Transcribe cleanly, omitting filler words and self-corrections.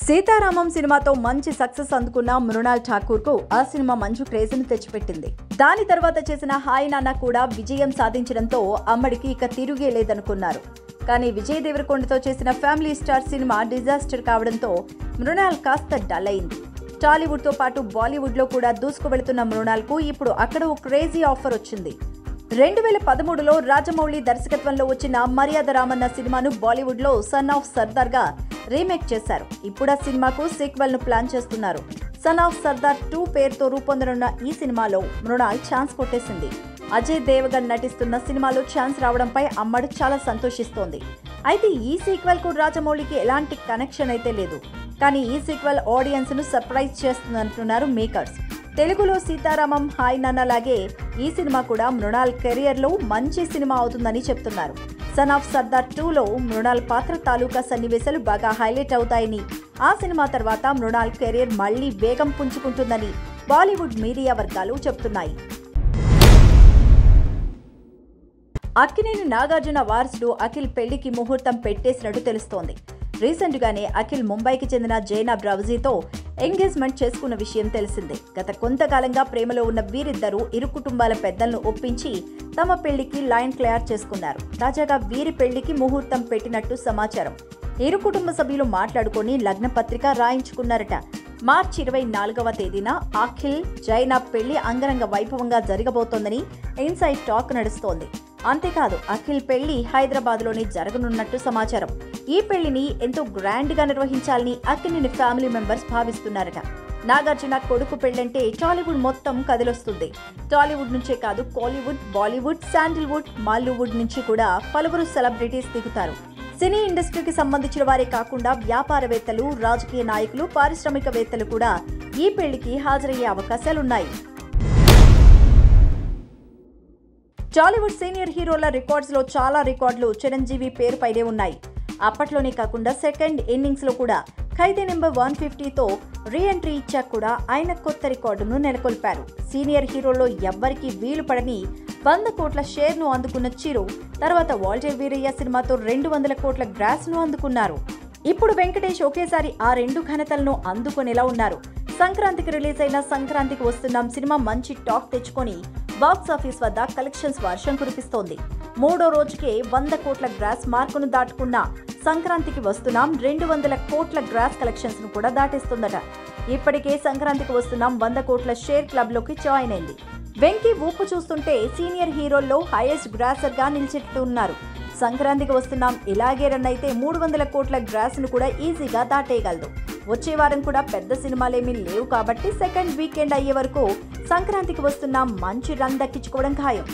సీతారామం సినిమాతో మంచి సక్సెస్ అందుకున్న మృణాల్ ఠాకూర్ కు ఆ సినిమా మంచి క్రేజ్ను తెచ్చిపెట్టింది. దాని తర్వాత చేసిన హాయ్ నాన్న కూడా విజయం సాధించడంతో అమ్మడికి ఇక తిరుగే లేదనుకున్నారు. కానీ విజయ్ దేవరకొండతో చేసిన ఫ్యామిలీ స్టార్ సినిమా డిజాస్టర్ కావడంతో మృణాల్ కాస్త డల్ అయింది. టాలీవుడ్ తో పాటు బాలీవుడ్ లో కూడా దూసుకువెళుతున్న మృణాల్ కు ఇప్పుడు అక్కడ ఓ క్రేజీ ఆఫర్ వచ్చింది. 2013లో రాజమౌళి దర్శకత్వంలో వచ్చిన మర్యాద రామన్న సినిమాను బాలీవుడ్ లో సన్ ఆఫ్ సర్దార్ గా రీమేక్ చేశారు. ఇప్పుడు ఆ సినిమాకు సీక్వెల్ ను ప్లాన్ చేస్తున్నారు. సన్ ఆఫ్ సర్దార్ 2 పేరుతో రూపొందనున్న ఈ సినిమాలో మృణాల్ ఛాన్స్ కొట్టేసింది. అజయ్ దేవగన్ నటిస్తున్న సినిమాలో ఛాన్స్ రావడంపై అమ్మడు చాలా సంతోషిస్తోంది. అయితే ఈ సీక్వెల్ కు రాజమౌళికి ఎలాంటి కనెక్షన్ అయితే లేదు. కానీ ఈ సీక్వెల్ ఆడియన్స్ ను సర్ప్రైజ్ చేస్తుందంటున్నారు మేకర్స్. తెలుగులో సీతారామం హాయ్ నాన్న లాగే ఈ సినిమా కూడా మృణాల్ కెరియర్ లో మంచి సినిమా అవుతుందని చెప్తున్నారు. సన్ ఆఫ్ సర్దార్ 2లో మృణాల్ పాత్ర తాలూకా సన్నివేశాలు బాగా హైలైట్ అవుతాయని, ఆ సినిమా తర్వాత మృణాల్ కెరియర్ మళ్లీ వేగం పుంజుకుంటుందని బాలీవుడ్ మీడియా వర్గాలు చెప్తున్నాయి. అక్కినేని నాగార్జున వారసుడు అఖిల్ పెళ్లికి ముహూర్తం పెట్టేసినట్టు తెలుస్తోంది. రీసెంట్ గానే అఖిల్ ముంబైకి చెందిన జైనబ్ రౌజీతో ఎంగేజ్మెంట్ చేసుకున్న విషయం తెలిసిందే. గత కొంతకాలంగా ప్రేమలో ఉన్న వీరిద్దరూ ఇరు కుటుంబాల పెద్దలను ఒప్పించి తమ పెళ్లికి లైన్ క్లియర్ చేసుకున్నారు. తాజాగా వీరి పెళ్లికి ముహూర్తం పెట్టినట్టు సమాచారం. ఇరు కుటుంబ సభ్యులు మాట్లాడుకుని లగ్న పత్రిక రాయించుకున్నారట. మార్చి 24వ తేదీన అఖిల్ జైనబ్ పెళ్లి అంగరంగ వైభవంగా జరగబోతోందని ఇన్సైడ్ టాక్ నడుస్తోంది. అంతేకాదు అఖిల్ పెళ్లి హైదరాబాద్లోనే జరగనున్నట్టు సమాచారం. ఈ పెళ్లిని ఎంతో గ్రాండ్ గా నిర్వహించాలని అక్కినేని ఫ్యామిలీ మెంబర్స్ భావిస్తున్నారట. నాగార్జున కొడుకు పెళ్లంటే టాలీవుడ్ మొత్తం కదిలొస్తుంది. టాలీవుడ్ నుంచే కాదు కోలీవుడ్, బాలీవుడ్, శాండిల్వుడ్, మాలీవుడ్ నుంచి కూడా పలువురు సెలబ్రిటీస్ దిగుతారు. సినీ ఇండస్ట్రీకి సంబంధించిన వారే కాకుండా వ్యాపారవేత్తలు, రాజకీయ నాయకులు, పారిశ్రామికవేత్తలు కూడా ఈ పెళ్లికి హాజరయ్యే అవకాశాలున్నాయి. టాలీవుడ్ సీనియర్ హీరోల రికార్డ్స్ లో చాలా రికార్డులు చిరంజీవి పేరుపైనే ఉన్నాయి. అప్పట్లోనే కాకుండా సెకండ్ ఇన్నింగ్స్ లో కూడా ఖైదీ నెంబర్ 150తో రీ ఎంట్రీ ఇచ్చాక కూడా ఆయన కొత్త రికార్డును నెలకొల్పారు. సీనియర్ హీరోల్లో ఎవ్వరికీ వీలు పడని 100 కోట్ల షేర్ ను అందుకున్న చిరు తర్వాత వాల్టర్ వీరయ్య సినిమాతో 200 కోట్ల గ్రాస్ ను అందుకున్నారు. ఇప్పుడు వెంకటేష్ ఒకేసారి ఆ 2 ఘనతలను అందుకునేలా ఉన్నారు. సంక్రాంతికి రిలీజ్ అయిన సంక్రాంతికి వస్తున్నాం సినిమా మంచి టాక్ తెచ్చుకొని బాక్సాఫీస్ వద్ద కలెక్షన్స్ వర్షం కురిపిస్తోంది. 3వ రోజుకే 100 కోట్ల గ్రాస్ మార్కును దాటుకున్న సంక్రాంతికి వస్తున్నాం 200 కోట్ల గ్రాస్ కలెక్షన్స్ ను కూడా దాటేస్తుందట. ఇప్పటికే సంక్రాంతికి వస్తున్నాం 100 కోట్ల షేర్ క్లబ్ లోకి జాయిన్ అయింది. వెంకీ ఊపు చూస్తుంటే సీనియర్ హీరోల్లో హైయెస్ట్ గ్రాసర్ గా నిలిచేట్టున్నారు. సంక్రాంతికి వస్తున్నాం ఇలాగే రన్ అయితే 300 కోట్ల గ్రాస్ ను కూడా ఈజీగా దాటేయగలదు. వచ్చే వారం కూడా పెద్ద సినిమాలేమీ లేవు కాబట్టి సెకండ్ వీకెండ్ అయ్యే వరకు సంక్రాంతికి వస్తున్నాం మంచి రన్ దక్కించుకోవడం ఖాయం.